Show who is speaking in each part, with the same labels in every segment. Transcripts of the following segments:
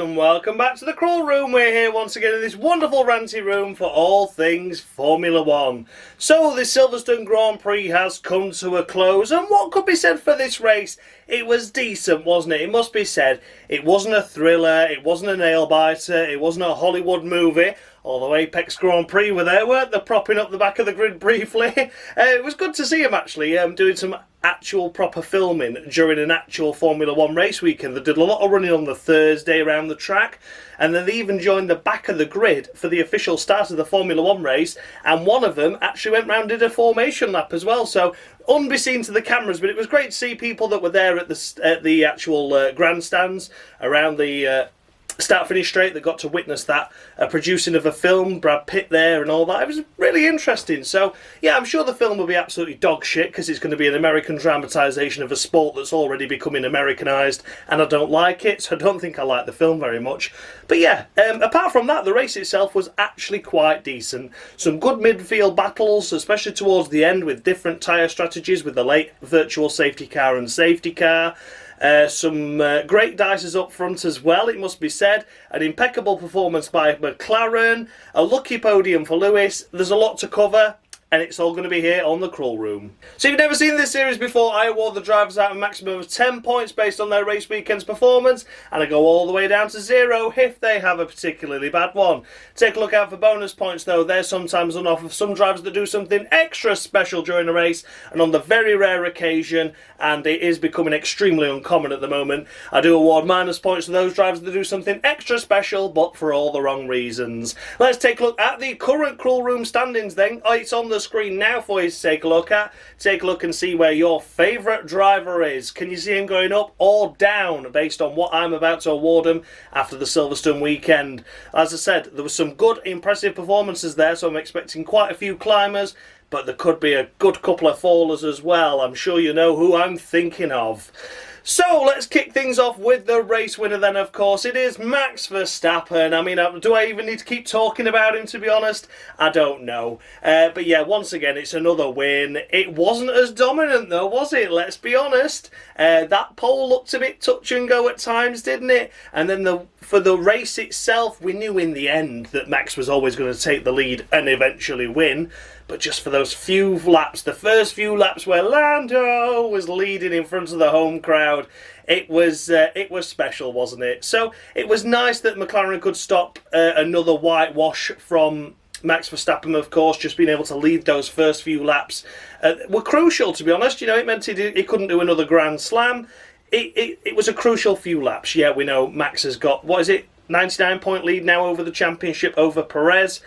Speaker 1: and welcome back to the Crawl Room. We're here once again in this wonderful ranty room for all things Formula One. So the Silverstone Grand Prix has come to a close, and what could be said for this race? It was decent, wasn't it? It must be said. It wasn't a thriller, it wasn't a nail-biter, it wasn't a Hollywood movie. Although Apex Grand Prix were there, weren't they, propping up the back of the grid briefly? It was good to see him actually doing some actual proper filming during an actual Formula One race weekend. They did a lot of running on the Thursday around the track, and then they even joined the back of the grid for the official start of the Formula One race, and one of them actually went round and did a formation lap as well. So unbeseen to the cameras, but it was great to see people that were there at the actual grandstands around the start-finish straight that got to witness that producing of a film, Brad Pitt there and all that. It was really interesting. So yeah, I'm sure the film will be absolutely dog shit because it's going to be an American dramatisation of a sport that's already becoming Americanised, and I don't like it, so I don't think I like the film very much. But yeah, apart from that, the race itself was actually quite decent. Some good midfield battles, especially towards the end, with different tyre strategies with the late virtual safety car and safety car. Some great dices up front as well, it must be said. An impeccable performance by McLaren, a lucky podium for Lewis. There's a lot to cover, and it's all going to be here on the Crawl Room. So if you've never seen this series before, I award the drivers out a maximum of 10 points based on their race weekend's performance, and I go all the way down to 0 if they have a particularly bad one. Take a look out for bonus points though. They're sometimes on offer for some drivers that do something extra special during a race, and on the very rare occasion, and it is becoming extremely uncommon at the moment, I do award minus points to those drivers that do something extra special but for all the wrong reasons. Let's take a look at the current Crawl Room standings then. Oh, it's on the screen now for you to take a look at. Take a look and see where your favourite driver is. Can you see him going up or down based on what I'm about to award him after the Silverstone weekend? As I said, there were some good impressive performances there, so I'm expecting quite a few climbers, but there could be a good couple of fallers as well. I'm sure you know who I'm thinking of. So let's kick things off with the race winner then, of course. It is Max Verstappen. I mean, do I even need to keep talking about him, to be honest? I don't know. But yeah, once again, it's another win. It wasn't as dominant though, was it? Let's be honest. That pole looked a bit touch and go at times, didn't it? And then for the race itself, we knew in the end that Max was always going to take the lead and eventually win. But just for those few laps, the first few laps where Lando was leading in front of the home crowd, it was special, wasn't it? So it was nice that McLaren could stop another whitewash from Max Verstappen, of course. Just being able to lead those first few laps were crucial, to be honest. You know, it meant he couldn't do another Grand Slam. It was a crucial few laps. Yeah, we know Max has got, what is it, 99-point lead now over the championship over Perez.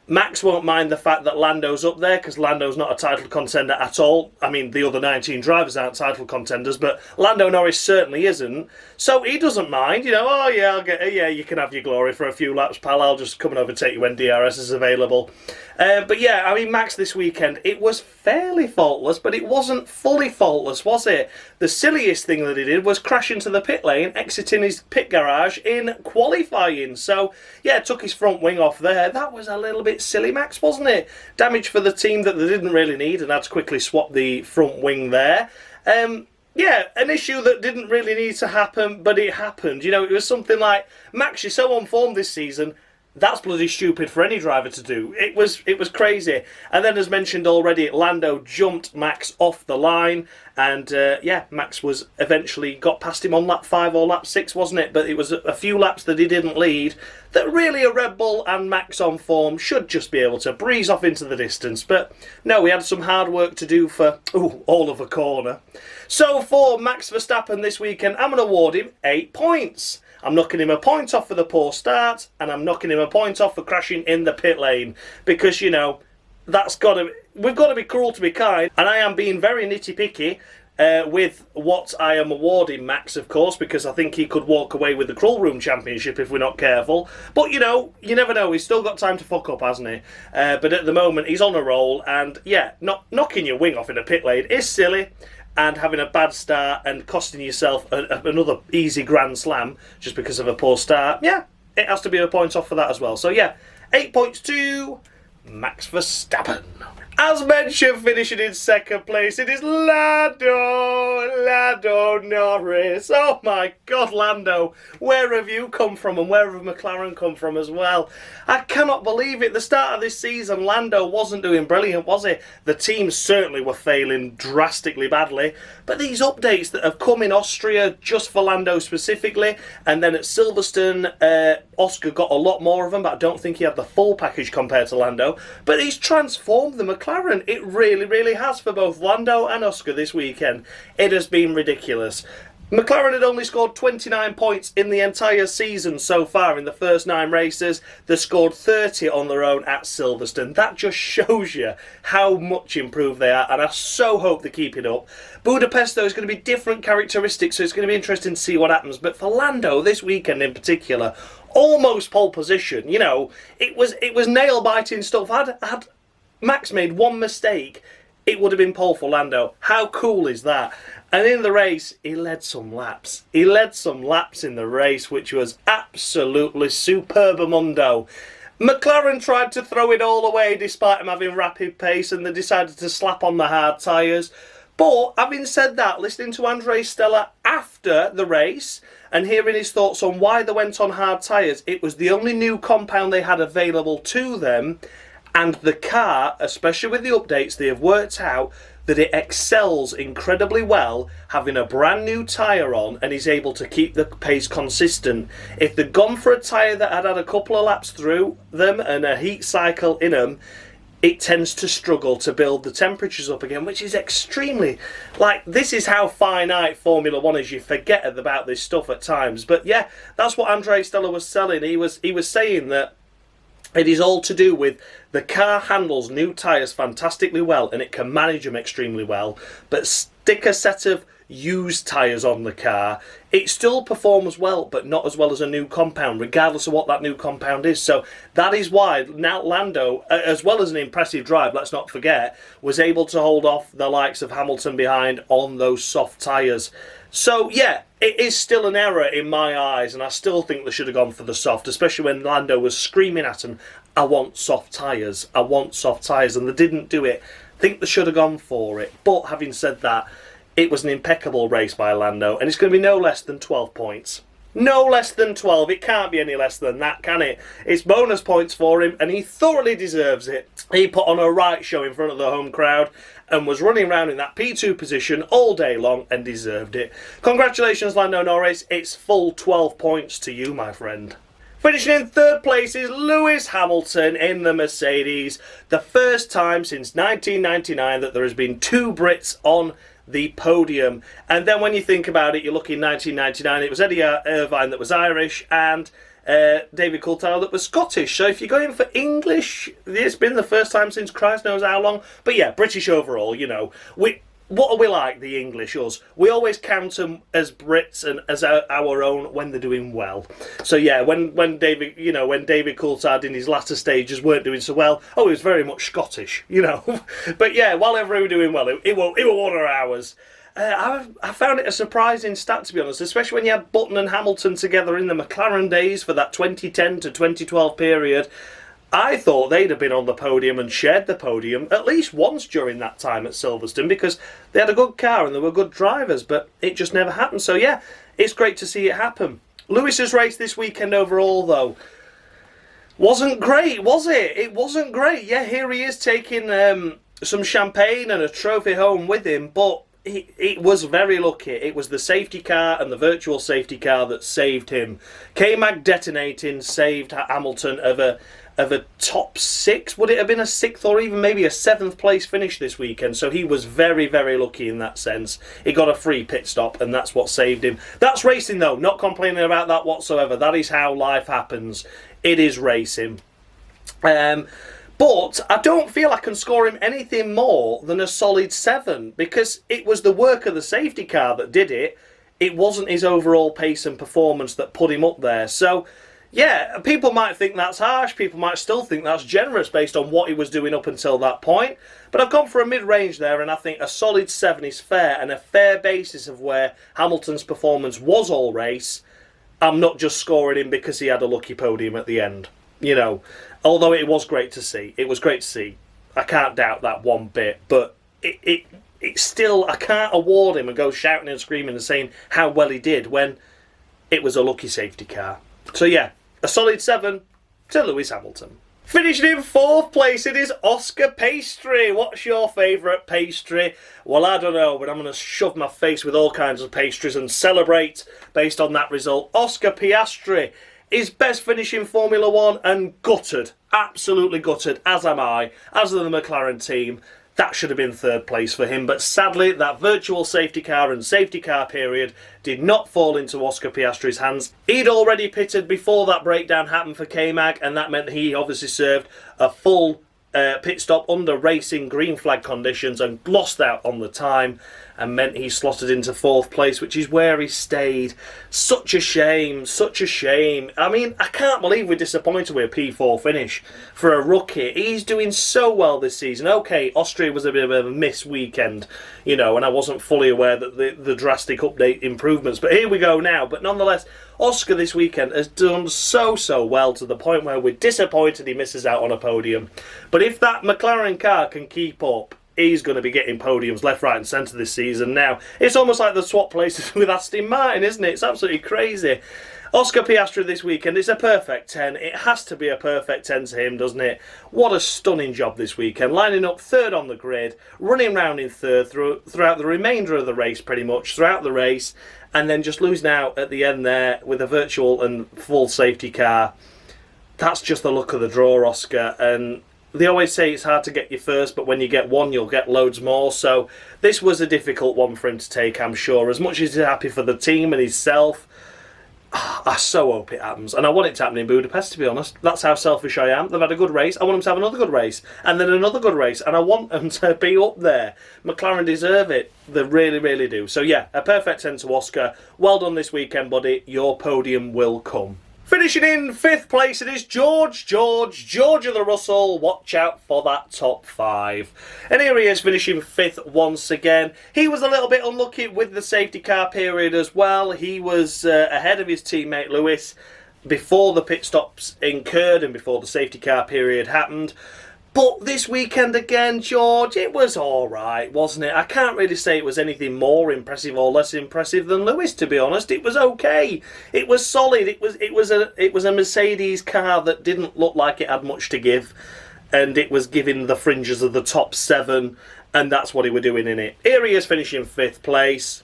Speaker 1: Max won't mind the fact that Lando's up there, because Lando's not a title contender at all. I mean, the other 19 drivers aren't title contenders, but Lando Norris certainly isn't. So he doesn't mind, you know, oh yeah, you can have your glory for a few laps, pal. I'll just come and overtake you when DRS is available. But yeah, I mean, Max this weekend, it was fairly faultless, but it wasn't fully faultless, was it? The silliest thing that he did was crash into the pit lane, exiting his pit garage in qualifying. So yeah, took his front wing off there. That was a little bit silly, Max, wasn't it? Damage for the team that they didn't really need, and had to quickly swap the front wing there. Yeah, an issue that didn't really need to happen, but it happened. You know, it was something like, Max, you're so on form this season, that's bloody stupid for any driver to do. It was crazy. And then, as mentioned already, Lando jumped Max off the line, and yeah, Max was eventually got past him on lap 5 or lap 6, wasn't it? But it was a few laps that he didn't lead that really a Red Bull and Max on form should just be able to breeze off into the distance. But no, we had some hard work to do for all of a corner. So for Max Verstappen this weekend, I'm going to award him 8 points. I'm knocking him a point off for the poor start, and I'm knocking him a point off for crashing in the pit lane, because, you know, we've got to be cruel to be kind, and I am being very nitty-picky with what I am awarding Max, of course, because I think he could walk away with the Crawl Room Championship if we're not careful. But, you know, you never know. He's still got time to fuck up, hasn't he? But at the moment, he's on a roll, and yeah, knocking your wing off in a pit lane is silly. And having a bad start and costing yourself another easy Grand Slam just because of a poor start, yeah, it has to be a point off for that as well. So yeah, 8 points to Max Verstappen. As mentioned, finishing in second place, it is Lando Norris. Oh my God, Lando, where have you come from and where have McLaren come from as well? I cannot believe it. The start of this season, Lando wasn't doing brilliant, was he? The teams certainly were failing drastically badly, but these updates that have come in Austria just for Lando specifically, and then at Silverstone, Oscar got a lot more of them, but I don't think he had the full package compared to Lando, but he's transformed the McLaren. It really, really has for both Lando and Oscar this weekend. It has been ridiculous. McLaren had only scored 29 points in the entire season so far in the first 9 races. They scored 30 on their own at Silverstone. That just shows you how much improved they are, and I so hope they keep it up. Budapest, though, is going to be different characteristics, so it's going to be interesting to see what happens. But for Lando, this weekend in particular, almost pole position. You know, it was nail-biting stuff. Had Max made one mistake, it would have been pole for Lando. How cool is that? And in the race, he led some laps. He led some laps in the race, which was absolutely superbamundo. McLaren tried to throw it all away despite him having rapid pace, and they decided to slap on the hard tyres. But having said that, listening to Andrei Stella after the race and hearing his thoughts on why they went on hard tyres, it was the only new compound they had available to them. And the car, especially with the updates, they have worked out that it excels incredibly well having a brand new tyre on and is able to keep the pace consistent. If they'd gone for a tyre that had a couple of laps through them and a heat cycle in them, it tends to struggle to build the temperatures up again, which is extremely, this is how finite Formula 1 is. You forget about this stuff at times. But yeah, that's what Andrei Stella was selling. He was saying that it is all to do with the car handles new tyres fantastically well and it can manage them extremely well, but stick a set of used tyres on the car, it still performs well, but not as well as a new compound, regardless of what that new compound is. So that is why now Lando, as well as an impressive drive, let's not forget, was able to hold off the likes of Hamilton behind on those soft tyres. So yeah, it is still an error in my eyes, and I still think they should have gone for the soft, especially when Lando was screaming at him, I want soft tyres, I want soft tyres, and they didn't do it. I think they should have gone for it. But having said that, it was an impeccable race by Lando, and it's going to be no less than 12 points. No less than 12. It can't be any less than that, can it? It's bonus points for him, and he thoroughly deserves it. He put on a right show in front of the home crowd and was running around in that P2 position all day long and deserved it. Congratulations, Lando Norris. It's full 12 points to you, my friend. Finishing in third place is Lewis Hamilton in the Mercedes. The first time since 1999 that there has been 2 Brits on the podium. And then when you think about it, you look in 1999, it was Eddie Irvine that was Irish and David Coulthard that was Scottish. So if you're going for English, it's been the first time since Christ knows how long. But yeah, British overall, you know. What are we like, the English, us? We always count them as Brits and as our own when they're doing well. So yeah, when David Coulthard in his latter stages weren't doing so well, he was very much Scottish, you know. But yeah, while we were doing well, it was one of ours. I found it a surprising stat, to be honest, especially when you had Button and Hamilton together in the McLaren days for that 2010 to 2012 period. I thought they'd have been on the podium and shared the podium at least once during that time at Silverstone because they had a good car and they were good drivers, but it just never happened. So yeah, it's great to see it happen. Lewis's race this weekend overall, though, wasn't great, was it? It wasn't great. Yeah, here he is taking some champagne and a trophy home with him, but it was very lucky. It was the safety car and the virtual safety car that saved him. K-Mag detonating saved Hamilton of a top 6. Would it have been a 6th or even maybe a 7th place finish this weekend? So he was very, very lucky in that sense. He got a free pit stop and that's what saved him. That's racing though, not complaining about that whatsoever. That is how life happens. It is racing. But I don't feel I can score him anything more than a solid 7 because it was the work of the safety car that did it. It wasn't his overall pace and performance that put him up there. So yeah, people might think that's harsh, people might still think that's generous based on what he was doing up until that point, but I've gone for a mid-range there and I think a solid 7 is fair and a fair basis of where Hamilton's performance was all race. I'm not just scoring him because he had a lucky podium at the end, you know, although it was great to see. It was great to see. I can't doubt that one bit. But it's still, I can't award him and go shouting and screaming and saying how well he did when it was a lucky safety car. So yeah, a solid 7 to Lewis Hamilton. Finishing in 4th place, it is Oscar Piastri. What's your favourite pastry? Well, I don't know, but I'm going to shove my face with all kinds of pastries and celebrate based on that result. Oscar Piastri is best finish in Formula 1 and gutted, absolutely gutted, as am I, as are the McLaren team. That should have been 3rd place for him, but sadly that virtual safety car and safety car period did not fall into Oscar Piastri's hands. He'd already pitted before that breakdown happened for K-Mag, and that meant he obviously served a full pit stop under racing green flag conditions and lost out on the time, and meant he slotted into 4th place, which is where he stayed. Such a shame, such a shame. I mean, I can't believe we're disappointed with a P4 finish for a rookie. He's doing so well this season. Okay, Austria was a bit of a miss weekend, you know, and I wasn't fully aware that the drastic update improvements, but here we go now. But nonetheless, Oscar this weekend has done so well to the point where we're disappointed he misses out on a podium. But if that McLaren car can keep up, he's going to be getting podiums left, right and centre this season now. It's almost like the swap places with Aston Martin, isn't it? It's absolutely crazy. Oscar Piastri this weekend is a perfect 10. It has to be a perfect 10 to him, doesn't it? What a stunning job this weekend. Lining up 3rd on the grid, running round in 3rd throughout the remainder of the race, pretty much, throughout the race, and then just losing out at the end there with a virtual and full safety car. That's just the luck of the draw, Oscar, and they always say it's hard to get you first, but when you get one, you'll get loads more. So this was a difficult one for him to take, I'm sure. As much as he's happy for the team and himself, I so hope it happens. And I want it to happen in Budapest, to be honest. That's how selfish I am. They've had a good race. I want them to have another good race. And then another good race. And I want them to be up there. McLaren deserve it. They really, really do. So yeah, a perfect 10 to Oscar. Well done this weekend, buddy. Your podium will come. Finishing in 5th place, it is George of the Russell. Watch out for that top 5. And here he is finishing 5th once again. He was a little bit unlucky with the safety car period as well. He was ahead of his teammate Lewis before the pit stops incurred and before the safety car period happened. But this weekend again, George, it was alright, wasn't it? I can't really say it was anything more impressive or less impressive than Lewis, to be honest. It was okay. It was solid. It was a Mercedes car that didn't look like it had much to give, and it was giving the fringes of the top 7, and that's what he was doing in it. Here he is finishing 5th place.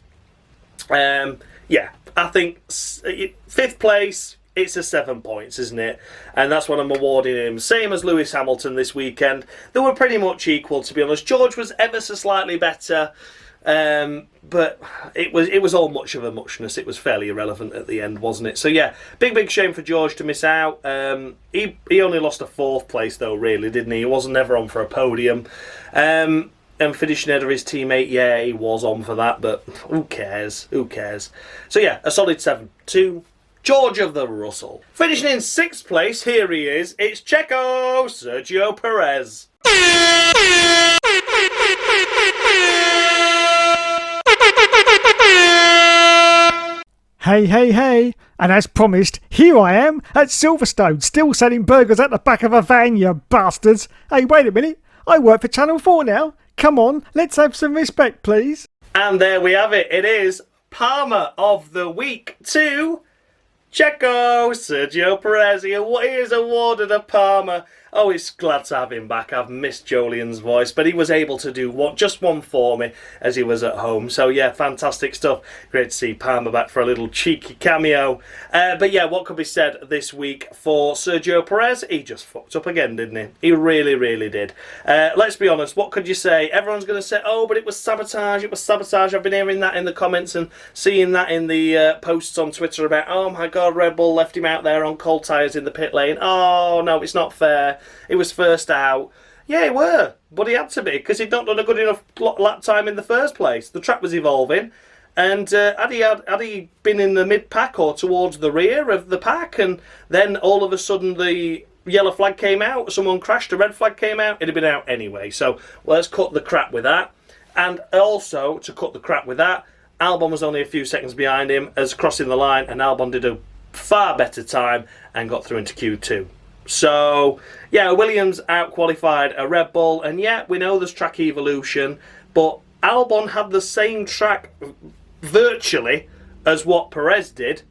Speaker 1: Yeah, I think 5th place. It's a 7 points, isn't it? And that's what I'm awarding him. Same as Lewis Hamilton this weekend. They were pretty much equal, to be honest. George was ever so slightly better, but it was all much of a muchness. It was fairly irrelevant at the end, wasn't it? So yeah, big shame for George to miss out. He only lost a 4th place though, really, didn't he? He wasn't ever on for a podium. And finishing ahead of his teammate, yeah, he was on for that, but who cares? Who cares? So yeah, a solid 7 to George of the Russell. Finishing in 6th place, here he is. It's Checo, Sergio Perez.
Speaker 2: Hey, and as promised, here I am at Silverstone, still selling burgers at the back of a van, you bastards. Hey, wait a minute, I work for Channel 4 now. Come on, let's have some respect, please.
Speaker 1: And there we have it. It is Palmer of the Week to Checo, Sergio Perez. He is awarded a Palmer. Oh, it's glad to have him back. I've missed Joleon's voice, but he was able to do just one for me as he was at home. So yeah, fantastic stuff. Great to see Palmer back for a little cheeky cameo. But yeah, what could be said this week for Sergio Perez? He just fucked up again, didn't he? He really did. Let's be honest, what could you say? Everyone's going to say, oh, but it was sabotage, it was sabotage. I've been hearing that in the comments and seeing that in the posts on Twitter about, oh my God, Red Bull left him out there on cold tyres in the pit lane. Oh, no, it's not fair. It was first out. Yeah, it were. But he had to be, because he'd not done a good enough lap time in the first place. The track was evolving. And had he been in the mid-pack or towards the rear of the pack, and then all of a sudden the yellow flag came out, someone crashed, the red flag came out, it'd have been out anyway. So let's cut the crap with that. And also, to cut the crap with that, Albon was only a few seconds behind him as crossing the line, and Albon did a far better time and got through into Q2. So, yeah, Williams out-qualified a Red Bull, and yeah, we know there's track evolution, but Albon had the same track virtually as what Perez did,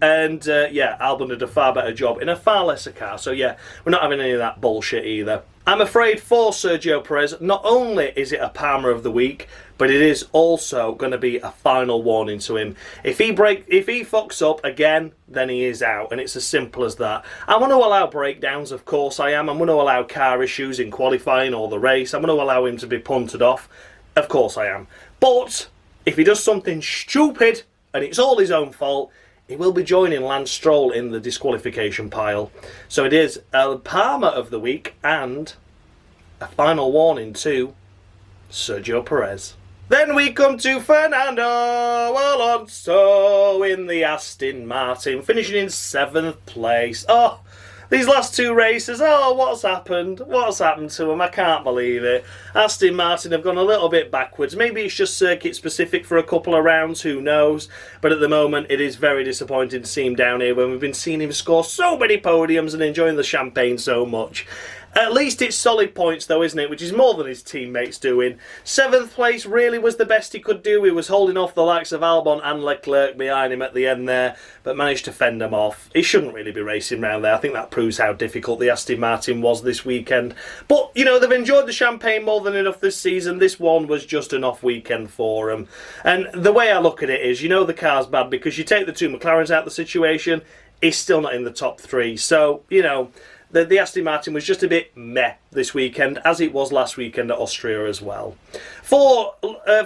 Speaker 1: and yeah, Albon did a far better job in a far lesser car. So yeah, we're not having any of that bullshit either. I'm afraid for Sergio Perez, not only is it a Palmer of the week, but it is also going to be a final warning to him. If he fucks up again, then he is out, and it's as simple as that. I'm going to allow breakdowns, of course I am. I'm going to allow car issues in qualifying or the race. I'm going to allow him to be punted off. Of course I am. But if he does something stupid, and it's all his own fault, he will be joining Lance Stroll in the disqualification pile. So it is a Palmer of the week and a final warning to Sergio Perez. Then we come to Fernando Alonso in the Aston Martin, finishing in 7th place. Oh, these last two races, what's happened? What's happened to them? I can't believe it. Aston Martin have gone a little bit backwards. Maybe it's just circuit specific for a couple of rounds, who knows? But at the moment, it is very disappointing to see him down here when we've been seeing him score so many podiums and enjoying the champagne so much. At least it's solid points though, isn't it? Which is more than his teammates doing. 7th place really was the best he could do. He was holding off the likes of Albon and Leclerc behind him at the end there, but managed to fend them off. He shouldn't really be racing around there. I think that proves how difficult the Aston Martin was this weekend. But, you know, they've enjoyed the champagne more than enough this season. This one was just an off weekend for them. And the way I look at it is, you know the car's bad because you take the two McLarens out of the situation, he's still not in the top 3. So, you know, the Aston Martin was just a bit meh this weekend, as it was last weekend at Austria as well. For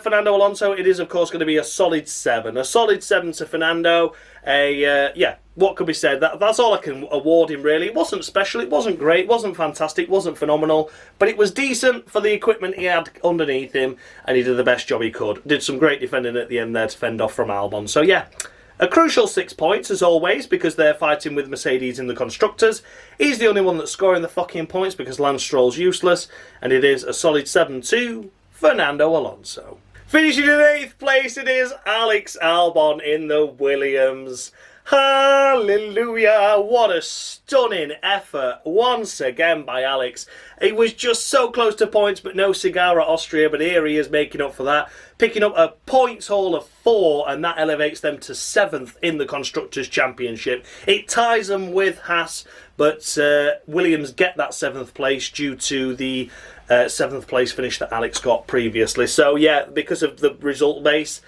Speaker 1: Fernando Alonso, it is, of course, going to be a solid 7. A solid 7 to Fernando. Yeah, what could be said? That's all I can award him, really. It wasn't special, it wasn't great, it wasn't fantastic, it wasn't phenomenal, but it was decent for the equipment he had underneath him, and he did the best job he could. Did some great defending at the end there to fend off from Albon. So, yeah. A crucial 6 points, as always, because they're fighting with Mercedes in the Constructors. He's the only one that's scoring the fucking points because Lance Stroll's useless. And it is a solid 7-2, Fernando Alonso. Finishing in 8th place, it is Alex Albon in the Williams. Hallelujah! What a stunning effort once again by Alex. He was just so close to points, but no cigar at Austria, but here he is making up for that. Picking up a points haul of 4, and that elevates them to 7th in the Constructors' Championship. It ties them with Haas, but Williams get that 7th place due to the 7th place finish that Alex got previously. So yeah, because of the result base,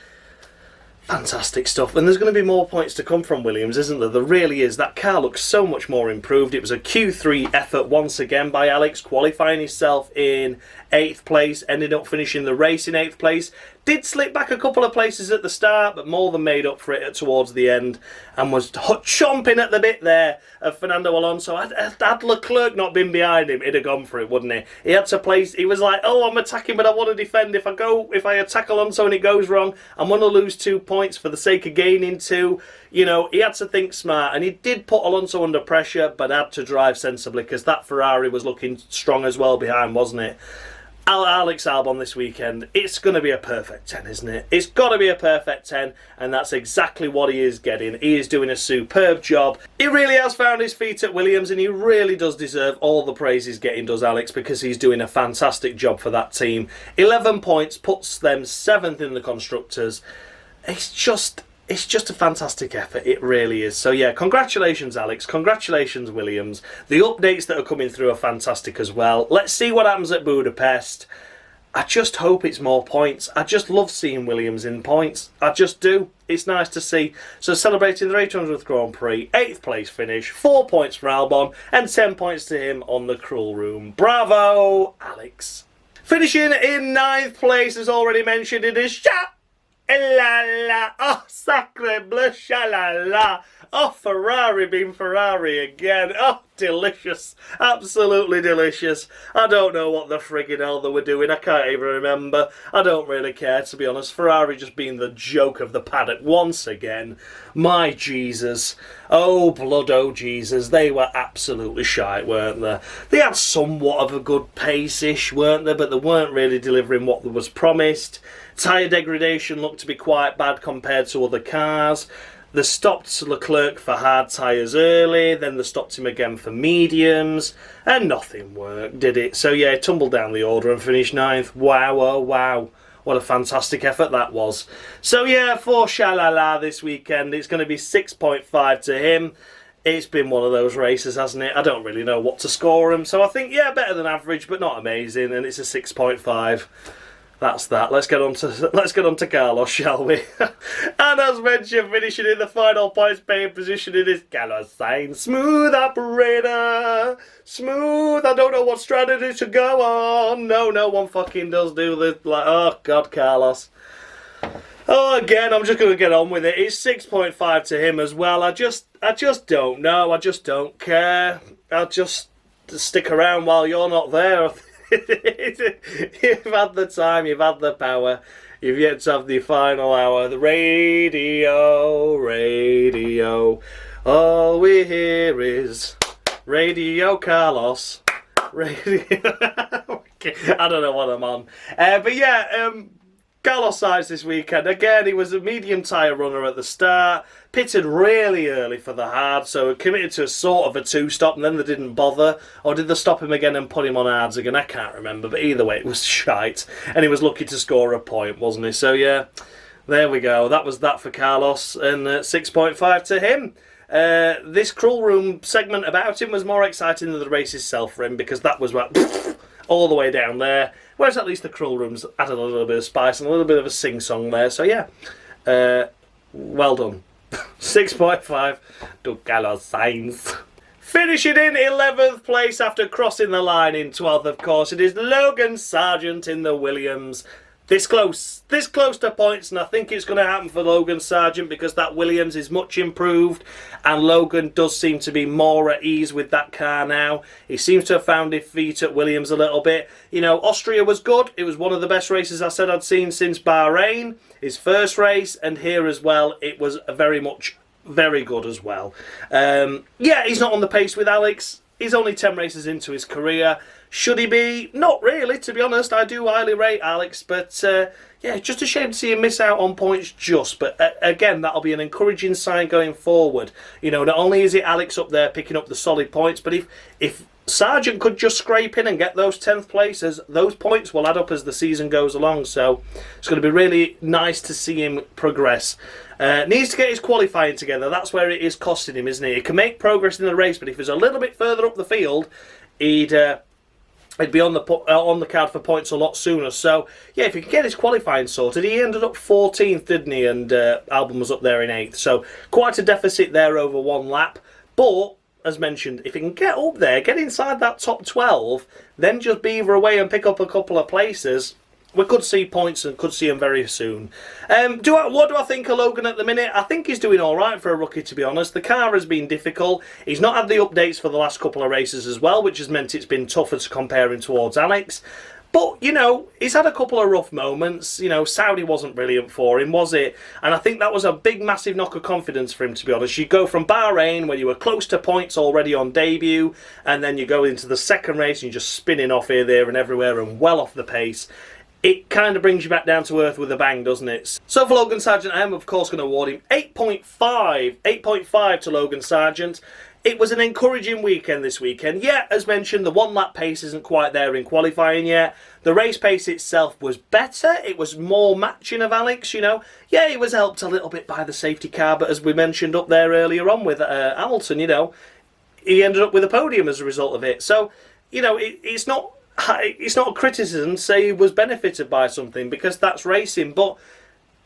Speaker 1: fantastic stuff. And there's going to be more points to come from Williams, isn't there? There really is. That car looks so much more improved. It was a Q3 effort once again by Alex, qualifying himself in 8th place, ended up finishing the race in 8th place. Did slip back a couple of places at the start, but more than made up for it towards the end, and was chomping at the bit there of Fernando Alonso. Had Leclerc not been behind him, he'd have gone for it, wouldn't he? He had to place. He was like, "Oh, I'm attacking, but I want to defend. If I attack Alonso and it goes wrong, I'm going to lose 2 points for the sake of gaining 2." You know, he had to think smart, and he did put Alonso under pressure, but had to drive sensibly because that Ferrari was looking strong as well behind, wasn't it? Alex Albon this weekend, it's going to be a perfect 10, isn't it? It's got to be a perfect 10, and that's exactly what he is getting. He is doing a superb job. He really has found his feet at Williams, and he really does deserve all the praise he's getting, does Alex, because he's doing a fantastic job for that team. 11 points puts them 7th in the Constructors. It's just a fantastic effort, it really is. So yeah, congratulations Alex, congratulations Williams. The updates that are coming through are fantastic as well. Let's see what happens at Budapest. I just hope it's more points. I just love seeing Williams in points. I just do. It's nice to see. So celebrating the 800th Grand Prix, 8th place finish, 4 points for Albon, and 10 points to him on the Cruel Room. Bravo, Alex. Finishing in 9th place, as already mentioned, it is la la, oh sacre bleu, sha-la-la. Oh, Ferrari being Ferrari again. Oh, delicious. Absolutely delicious. I don't know what the friggin' hell they were doing. I can't even remember. I don't really care, to be honest. Ferrari just being the joke of the paddock once again. My Jesus. Oh, blood, oh, Jesus. They were absolutely shite, weren't they? They had somewhat of a good pace-ish, weren't they? But they weren't really delivering what was promised. Tyre degradation looked to be quite bad compared to other cars. They stopped Leclerc for hard tyres early, then they stopped him again for mediums, and nothing worked, did it? So yeah, he tumbled down the order and finished 9th. Wow, oh wow. What a fantastic effort that was. So yeah, for Shalala this weekend, it's going to be 6.5 to him. It's been one of those races, hasn't it? I don't really know what to score him, so I think, yeah, better than average, but not amazing, and it's a 6.5. That's that. Let's get on to Carlos, shall we? And as mentioned, finishing in the final points paying position in is Carlos Sainz. Smooth operator. Smooth. I don't know what strategy to go on. No one fucking does do this. Like, oh, God, Carlos. Oh, again, I'm just going to get on with it. It's 6.5 to him as well. I just don't know. I just don't care. I'll just stick around while you're not there. You've had the time, you've had the power, you've yet to have the final hour. The radio, all we hear is Radio Carlos. Radio. I don't know what I'm on. But yeah, Carlos Sainz this weekend. Again, he was a medium tyre runner at the start. Pitted really early for the hard, so committed to a sort of a 2-stop, and then they didn't bother. Or did they stop him again and put him on hards again? I can't remember, but either way, it was shite. And he was lucky to score a point, wasn't he? So yeah, there we go. That was that for Carlos, and 6.5 to him. This Cruel Room segment about him was more exciting than the race itself for him, because that was what, all the way down there. Whereas at least the Cruel Room's added a little bit of spice and a little bit of a sing-song there. So yeah, well done. 6.5 to Carlos Sainz. Finishing in 11th place after crossing the line in 12th, of course, it is Logan Sargeant in the Williams. This close to points, and I think it's going to happen for Logan Sargeant because that Williams is much improved, and Logan does seem to be more at ease with that car now. He seems to have found his feet at Williams a little bit. You know, Austria was good. It was one of the best races I said I'd seen since Bahrain, his first race, and here as well, it was very good as well. Yeah, he's not on the pace with Alex. He's only 10 races into his career. Should he be? Not really, to be honest. I do highly rate Alex, but yeah, it's just a shame to see him miss out on points But again, that'll be an encouraging sign going forward. You know, not only is it Alex up there picking up the solid points, but if Sargeant could just scrape in and get those 10th places, those points will add up as the season goes along. So it's going to be really nice to see him progress. Needs to get his qualifying together. That's where it is costing him, isn't it? He can make progress in the race, but if he's a little bit further up the field, he'd be on the card for points a lot sooner. So yeah, if he can get his qualifying sorted, he ended up 14th, didn't he? And Albon was up there in 8th. So quite a deficit there over one lap. But as mentioned, if he can get up there, get inside that top 12, then just beaver away and pick up a couple of places, we could see points and could see him very soon. What do I think of Logan at the minute? I think he's doing all right for a rookie, to be honest. The car has been difficult. He's not had the updates for the last couple of races as well, which has meant it's been tougher to compare him towards Alex. But, you know, he's had a couple of rough moments. You know, Saudi wasn't brilliant for him, was it? And I think that was a big, massive knock of confidence for him, to be honest. You go from Bahrain, where you were close to points already on debut, and then you go into the second race and you're just spinning off here, there and everywhere and well off the pace. It kind of brings you back down to earth with a bang, doesn't it? So for Logan Sargeant, I am, of course, going to award him 8.5. 8.5 to Logan Sargeant. It was an encouraging weekend this weekend. Yeah, as mentioned, the one-lap pace isn't quite there in qualifying yet. The race pace itself was better. It was more matching of Alex, you know. Yeah, he was helped a little bit by the safety car, but as we mentioned up there earlier on with Hamilton, you know, he ended up with a podium as a result of it. So, you know, it's not a criticism to say he was benefited by something, because that's racing. But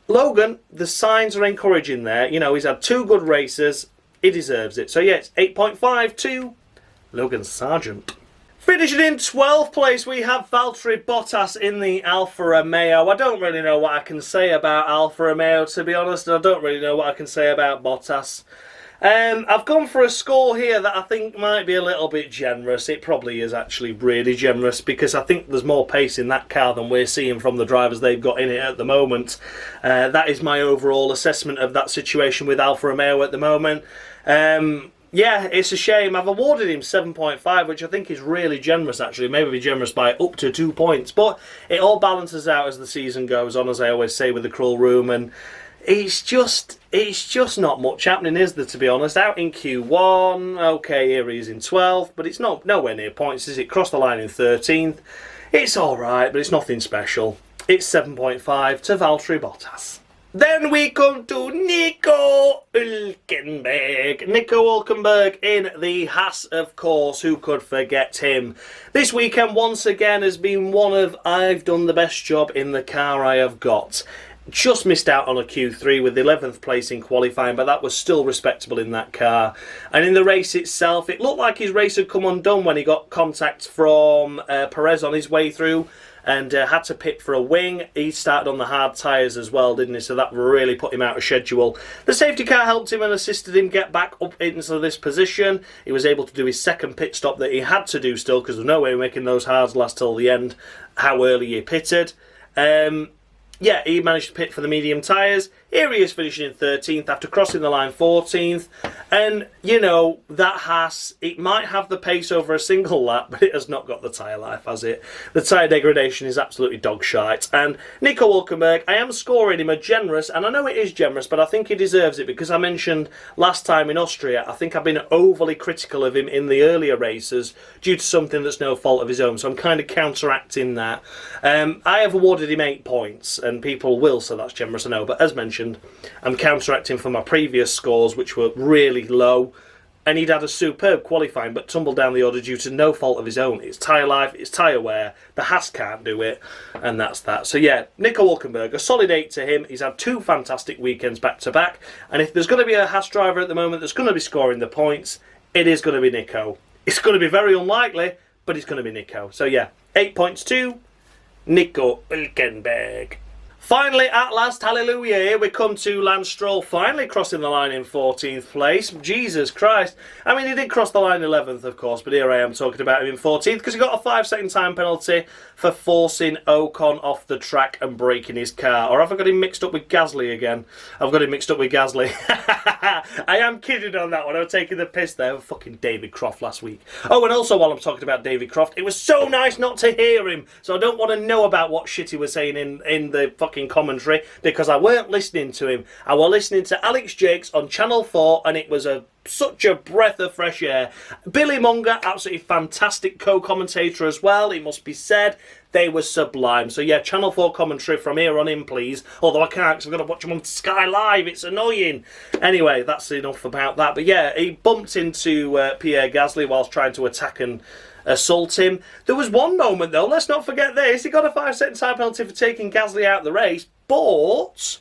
Speaker 1: Logan, the signs are encouraging there. You know, he's had 2 good races. He deserves it. So yeah, it's 8.5 to Logan Sargeant. Finishing in 12th place, we have Valtteri Bottas in the Alfa Romeo. I don't really know what I can say about Alfa Romeo, to be honest. I don't really know what I can say about Bottas. I've gone for a score here that I think might be a little bit generous. It probably is actually really generous, because I think there's more pace in that car than we're seeing from the drivers they've got in it at the moment. That is my overall assessment of that situation with Alfa Romeo at the moment. Yeah, it's a shame. I've awarded him 7.5, which I think is really generous, actually. Maybe generous by up to 2 points. But it all balances out as the season goes on, as I always say with the Cruel Room. And It's just not much happening, is there, to be honest? Out in Q1, okay, here he is in 12th, but it's nowhere near points, is it? Crossed the line in 13th. It's alright, but it's nothing special. It's 7.5 to Valtteri Bottas. Then we come to Nico Hulkenberg. Nico Hulkenberg in the Haas, of course. Who could forget him? This weekend, once again, has been one of I've done the best job in the car I have got. Just missed out on a Q3 with 11th place in qualifying, but that was still respectable in that car. And in the race itself, it looked like his race had come undone when he got contact from Perez on his way through and had to pit for a wing. He started on the hard tyres as well, didn't he? So that really put him out of schedule. The safety car helped him and assisted him get back up into this position. He was able to do his second pit stop that he had to do still, because there's no way making those hards last till the end, how early he pitted. Yeah, he managed to pit for the medium tyres. Here he is finishing in 13th after crossing the line 14th. And, you know, that Haas, it might have the pace over a single lap, but it has not got the tyre life, has it? The tyre degradation is absolutely dog shite. And Nico Hulkenberg, I am scoring him a generous, and I know it is generous, but I think he deserves it because I mentioned last time in Austria, I think I've been overly critical of him in the earlier races due to something that's no fault of his own. So I'm kind of counteracting that. I have awarded him 8 points, and people will, so that's generous, I know. But as mentioned, I'm counteracting from my previous scores, which were really low, and he'd had a superb qualifying but tumbled down the order due to no fault of his own. It's tyre life, it's tyre wear, the Haas can't do it, and that's that. So yeah, Nico Hulkenberg, a solid 8 to him. He's had 2 fantastic weekends back to back, and if there's going to be a Haas driver at the moment that's going to be scoring the points, it is going to be Nico. It's going to be very unlikely, but it's going to be Nico. So yeah, 8 points to Nico Hulkenberg. Finally, at last, hallelujah, here we come to Lance Stroll finally crossing the line in 14th place. Jesus Christ. I mean, he did cross the line 11th, of course, but here I am talking about him in 14th because he got a 5-second time penalty for forcing Ocon off the track and breaking his car. Or have I got him mixed up with Gasly again? I've got him mixed up with Gasly. I am kidding on that one. I'm taking the piss there. Fucking David Croft last week. Oh, and also while I'm talking about David Croft, it was so nice not to hear him. So I don't want to know about what shit he was saying in the fucking commentary because I weren't listening to him. I was listening to Alex Jakes on Channel 4 and it was such a breath of fresh air. Billy Munger, absolutely fantastic co-commentator as well, it must be said. They were sublime. So yeah, Channel 4 commentary from here on in, please. Although I can't because I've got to watch them on Sky Live. It's annoying. Anyway, that's enough about that. But yeah, he bumped into Pierre Gasly whilst trying to attack and assault him. There was one moment though, let's not forget this. He got a 5-second time penalty for taking Gasly out of the race, but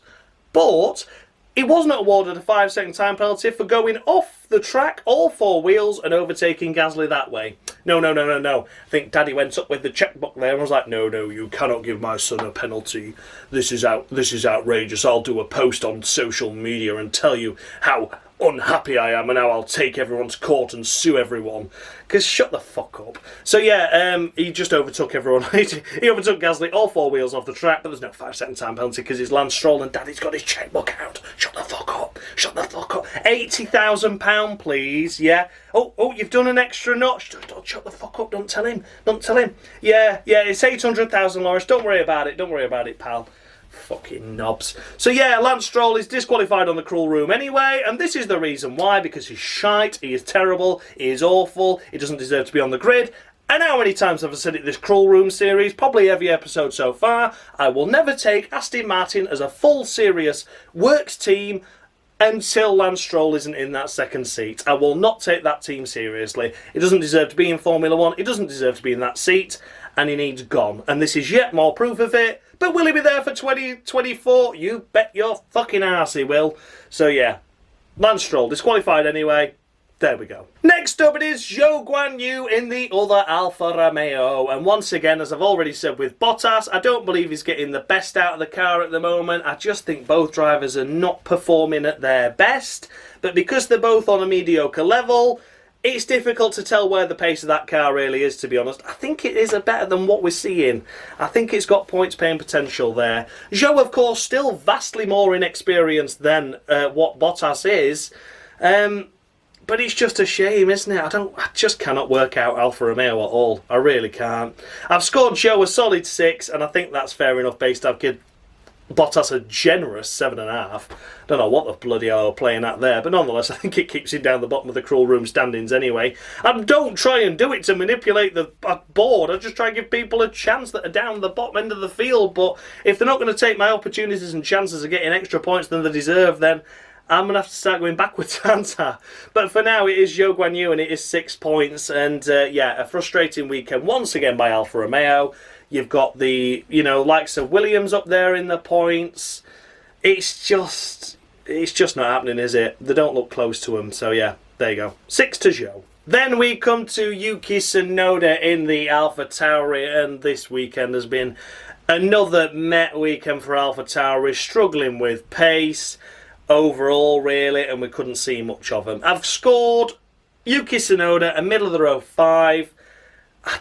Speaker 1: he wasn't awarded a 5-second time penalty for going off the track, all 4 wheels, and overtaking Gasly that way. No. I think Daddy went up with the checkbook there and was like, no, you cannot give my son a penalty. This is outrageous. I'll do a post on social media and tell you how unhappy I am and how I'll take everyone to court and sue everyone. Because shut the fuck up. So yeah, he just overtook everyone. He overtook Gasly, all 4 wheels off the track, but there's no 5-second time penalty because it's Lance Stroll and Daddy's got his checkbook out. Shut the fuck up. £80,000, please. Yeah. Oh, you've done an extra notch. Don't shut the fuck up. Don't tell him. Yeah, it's 800,000, Lawrence. Don't worry about it, pal. Fucking knobs. So yeah, Lance Stroll is disqualified on the cruel room anyway, and this is the reason why, because he's shite, he is terrible, he is awful, he doesn't deserve to be on the grid. And how many times have I said it this cruel room series? Probably every episode so far. I will never take Aston Martin as a full serious works team until Lance Stroll isn't in that second seat. I will not take that team seriously. He doesn't deserve to be in Formula 1, he doesn't deserve to be in that seat, and he needs gone. And this is yet more proof of it. But will he be there for 2024? You bet your fucking arse he will. So yeah, Lance Stroll disqualified anyway. There we go. Next up it is Zhou Guanyu in the other Alfa Romeo. And once again, as I've already said with Bottas, I don't believe he's getting the best out of the car at the moment. I just think both drivers are not performing at their best. But because they're both on a mediocre level, it's difficult to tell where the pace of that car really is, to be honest. I think it is better than what we're seeing. I think it's got points paying potential there. Zhou, of course, still vastly more inexperienced than what Bottas is. But it's just a shame, isn't it? I just cannot work out Alfa Romeo at all. I really can't. I've scored Zhou a solid 6, and I think that's fair enough based on Bottas a generous 7.5. Don't know what the bloody hell are playing at there, but nonetheless, I think it keeps him down the bottom of the cruel room standings anyway. And don't try and do it to manipulate the board. I just try and give people a chance that are down the bottom end of the field. But if they're not going to take my opportunities and chances of getting extra points than they deserve, then I'm going to have to start going backwards, aren't I? But for now, it is Zhou Guanyu and it is 6 points. And yeah, a frustrating weekend once again by Alfa Romeo. You've got the, likes of Williams up there in the points. It's just not happening, is it? They don't look close to him. So yeah, there you go. 6 to Zhou. Then we come to Yuki Tsunoda in the AlphaTauri, and this weekend has been another Met weekend for AlphaTauri, struggling with pace overall, really, and we couldn't see much of him. I've scored Yuki Tsunoda a middle of the row 5. I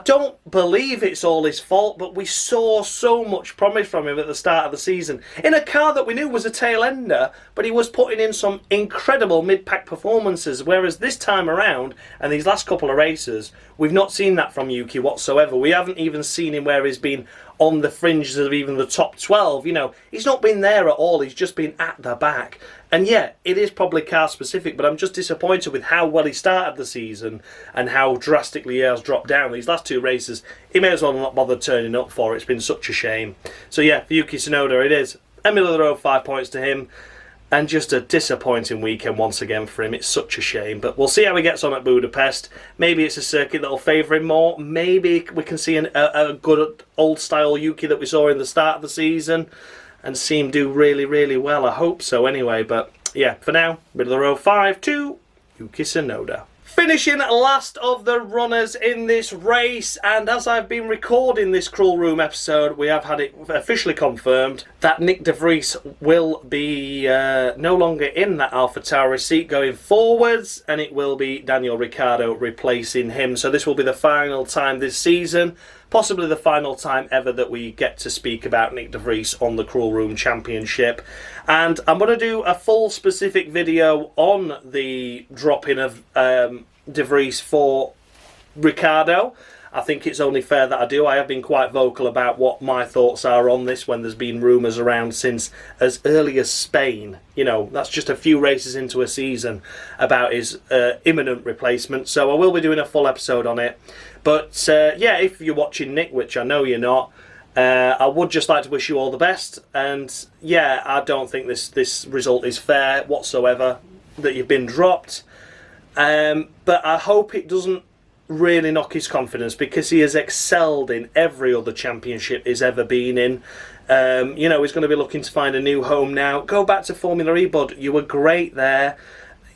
Speaker 1: don't believe it's all his fault, but we saw so much promise from him at the start of the season. In a car that we knew was a tail ender, but he was putting in some incredible mid-pack performances, whereas this time around, and these last couple of races, we've not seen that from Yuki whatsoever. We haven't even seen him where he's been on the fringes of even the top 12. He's not been there at all. He's just been at the back. And yeah, it is probably car specific, but I'm just disappointed with how well he started the season and how drastically he has dropped down. These last 2 races, he may as well not bother turning up for. It's been such a shame. So yeah, for Yuki Tsunoda, it is a middle of the road 5 points to him. And just a disappointing weekend once again for him. It's such a shame. But we'll see how he gets on at Budapest. Maybe it's a circuit that'll favour him more. Maybe we can see a good old-style Yuki that we saw in the start of the season and see him do really, really well. I hope so anyway. But yeah, for now, middle of the row 5 to Yuki Tsunoda. Finishing last of the runners in this race, and as I've been recording this Cruel Room episode, we have had it officially confirmed that Nick de Vries will be no longer in that AlphaTauri seat going forwards, and it will be Daniel Ricciardo replacing him. So this will be the final time this season, possibly the final time ever that we get to speak about Nick de Vries on the Cruel Room Championship. And I'm going to do a full specific video on the dropping of de Vries for Ricciardo. I think it's only fair that I do. I have been quite vocal about what my thoughts are on this when there's been rumours around since as early as Spain. That's just a few races into a season about his imminent replacement. So I will be doing a full episode on it. But yeah, if you're watching Nick, which I know you're not, I would just like to wish you all the best. And yeah, I don't think this result is fair whatsoever, that you've been dropped. But I hope it doesn't really knock his confidence, because he has excelled in every other championship he's ever been in. He's going to be looking to find a new home now. Go back to Formula E, bud. You were great there.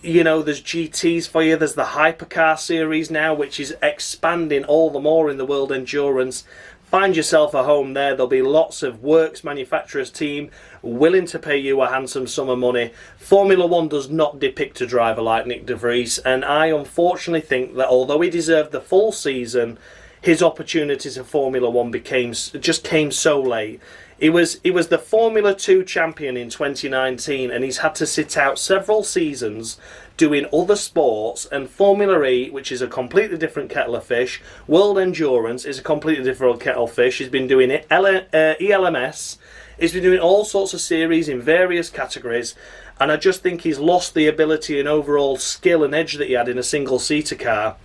Speaker 1: There's GTs for you. There's the Hypercar series now, which is expanding all the more in the World Endurance. Find yourself a home there. There'll be lots of works manufacturers team willing to pay you a handsome sum of money. Formula One does not depict a driver like Nick de Vries, and I unfortunately think that although he deserved the full season, his opportunities in Formula One came so late. He was the Formula 2 champion in 2019, and he's had to sit out several seasons doing other sports, and Formula E, which is a completely different kettle of fish. World Endurance is a completely different kettle of fish. He's been doing ELMS. He's been doing all sorts of series in various categories, and I just think he's lost the ability and overall skill and edge that he had in a single-seater car,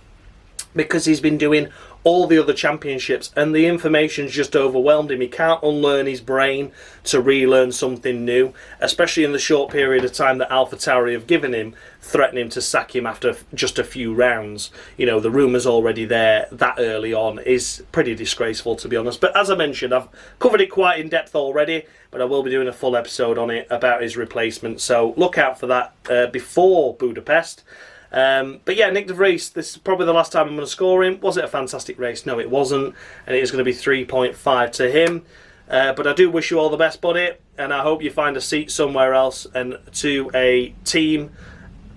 Speaker 1: because he's been doing all the other championships, and the information's just overwhelmed him. He can't unlearn his brain to relearn something new, especially in the short period of time that AlphaTauri have given him, threatening to sack him after just a few rounds. The rumours already there that early on is pretty disgraceful, to be honest. But as I mentioned, I've covered it quite in depth already, but I will be doing a full episode on it about his replacement, so look out for that before Budapest. But yeah, Nick de Vries, this is probably the last time I'm going to score him. Was it a fantastic race? No, it wasn't. And it is going to be 3.5 to him. But I do wish you all the best, buddy. And I hope you find a seat somewhere else, and to a team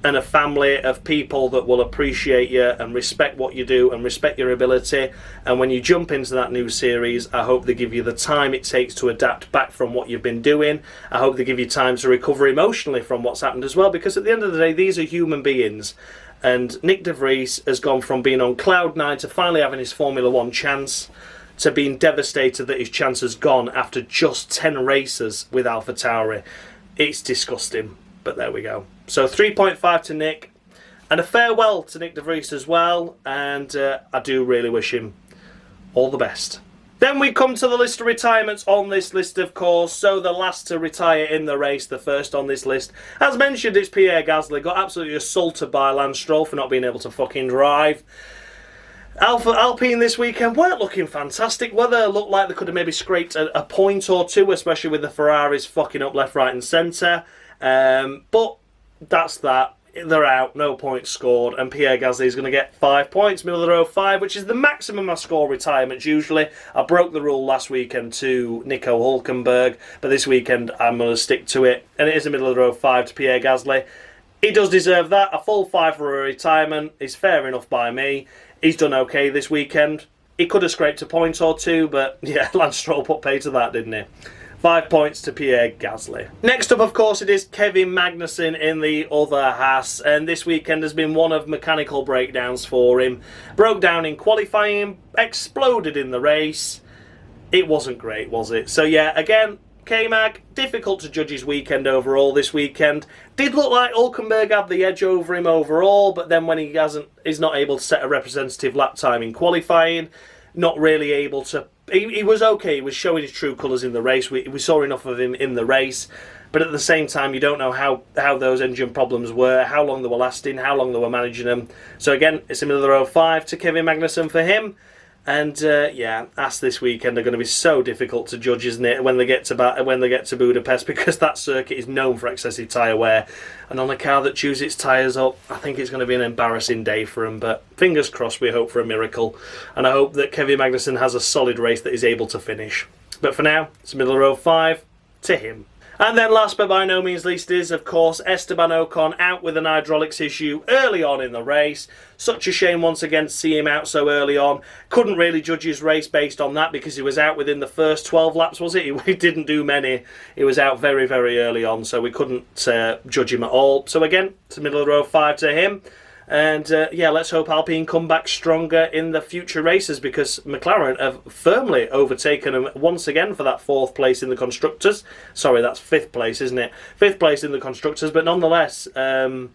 Speaker 1: and a family of people that will appreciate you and respect what you do and respect your ability. And when you jump into that new series, I hope they give you the time it takes to adapt back from what you've been doing. I hope they give you time to recover emotionally from what's happened as well, because at the end of the day, these are human beings. And Nick de Vries has gone from being on cloud 9 to finally having his Formula One chance to being devastated that his chance has gone after just 10 races with AlphaTauri. It's disgusting, but there we go. So 3.5 to Nick, and a farewell to Nick de Vries as well, and I do really wish him all the best. Then we come to the list of retirements on this list, of course. So the last to retire in the race, the first on this list. As mentioned, it's Pierre Gasly. Got absolutely assaulted by Lance Stroll for not being able to fucking drive. Alpine this weekend weren't looking fantastic. Weather looked like they could have maybe scraped a point or two, especially with the Ferraris fucking up left, right and centre. But that's that. They're out, no points scored, and Pierre Gasly is going to get 5 points, middle of the row 5, which is the maximum I score retirements usually. I broke the rule last weekend to Nico Hulkenberg, but this weekend I'm going to stick to it, and it is a middle of the row 5 to Pierre Gasly. He does deserve that. A full 5 for a retirement is fair enough by me. He's done okay this weekend. He could have scraped a point or two, but yeah, Lance Stroll put pay to that, didn't he? 5 points to Pierre Gasly. Next up, of course, it is Kevin Magnussen in the other Haas, and this weekend has been one of mechanical breakdowns for him. Broke down in qualifying, exploded in the race. It wasn't great, was it? So yeah, again, K-Mag, difficult to judge his weekend overall this weekend. Did look like Hulkenberg had the edge over him overall, but then when he's not able to set a representative lap time in qualifying, not really able to. He was okay. He was showing his true colours in the race. We saw enough of him in the race, but at the same time, you don't know how those engine problems were, how long they were lasting, how long they were managing them. So again, it's a middle of the row 5 to Kevin Magnussen for him. And yeah, Haas this weekend are going to be so difficult to judge, isn't it? When they get to Budapest, because that circuit is known for excessive tyre wear, and on a car that chews its tyres up, I think it's going to be an embarrassing day for them. But fingers crossed, we hope for a miracle, and I hope that Kevin Magnussen has a solid race that he's able to finish. But for now, it's middle of row 5 to him. And then last but by no means least is, of course, Esteban Ocon out with an hydraulics issue early on in the race. Such a shame once again to see him out so early on. Couldn't really judge his race based on that because he was out within the first 12 laps, was it? He didn't do many. He was out very, very early on, so we couldn't judge him at all. So again, it's the middle of the row 5 to him. And yeah, let's hope Alpine come back stronger in the future races, because McLaren have firmly overtaken them once again for that 4th place in the Constructors. Sorry, that's 5th place, isn't it? 5th place in the Constructors, but nonetheless, yeah,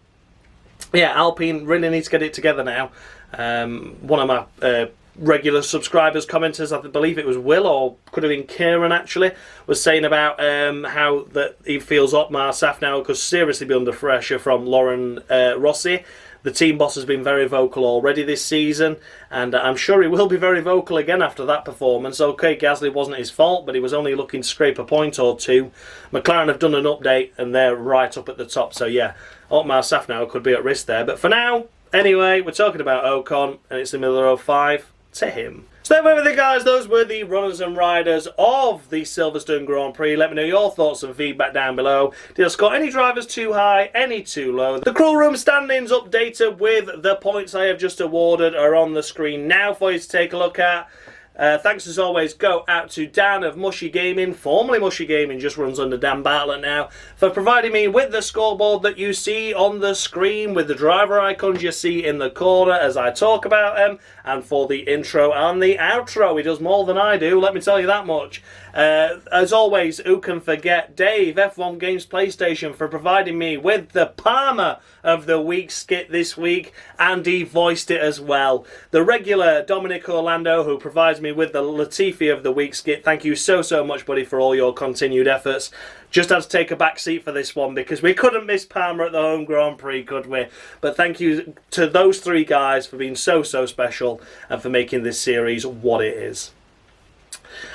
Speaker 1: Alpine really needs to get it together now. One of my regular subscribers, commenters, I believe it was Will, or could have been Kieran actually, was saying about how that he feels Otmar Safnauer could seriously be under pressure from Lauren Rossi. The team boss has been very vocal already this season, and I'm sure he will be very vocal again after that performance. Okay, Gasly wasn't his fault, but he was only looking to scrape a point or two. McLaren have done an update, and they're right up at the top. So yeah, Otmar Safnauer could be at risk there. But for now, anyway, we're talking about Ocon, and it's the middle of row 5 to him. So there we go, guys. Those were the runners and riders of the Silverstone Grand Prix. Let me know your thoughts and feedback down below. Did I score any drivers too high, any too low? The Crawl Room standings updated with the points I have just awarded are on the screen now for you to take a look at. Thanks as always go out to Dan of Mushy Gaming, formerly Mushy Gaming, just runs under Dan Bartlett now, for providing me with the scoreboard that you see on the screen with the driver icons you see in the corner as I talk about them, and for the intro and the outro. He does more than I do, let me tell you that much. As always, who can forget Dave, F1 Games PlayStation, for providing me with the Palmer of the Week skit this week, and he voiced it as well. The regular Dominic Orlando, who provides me with the Latifi of the Week skit. Thank you so much, buddy, for all your continued efforts. Just had to take a back seat for this one because we couldn't miss Palmer at the home Grand Prix, could we? But thank you to those 3 guys for being so special and for making this series what it is.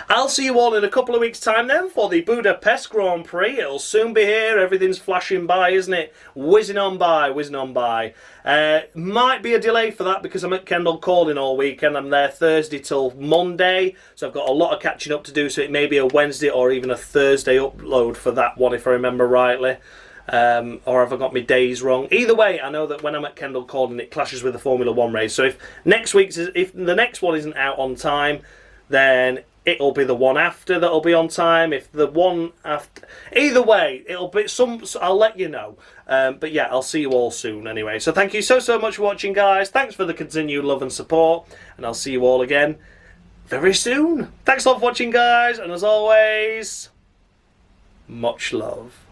Speaker 1: I'll see you all in a couple of weeks' time then for the Budapest Grand Prix. It'll soon be here. Everything's flashing by, isn't it? Whizzing on by, whizzing on by. Might be a delay for that because I'm at Kendall Calling all weekend. I'm there Thursday till Monday, so I've got a lot of catching up to do, so it may be a Wednesday or even a Thursday upload for that one, if I remember rightly. Or have I got my days wrong? Either way, I know that when I'm at Kendall Calling, it clashes with the Formula 1 race. So if the next one isn't out on time, then it'll be the one after that'll be on time. If the one after, either way, it'll be some. I'll let you know. But yeah, I'll see you all soon anyway. So thank you so much for watching, guys. Thanks for the continued love and support, and I'll see you all again very soon. Thanks a lot for watching, guys, and as always, much love.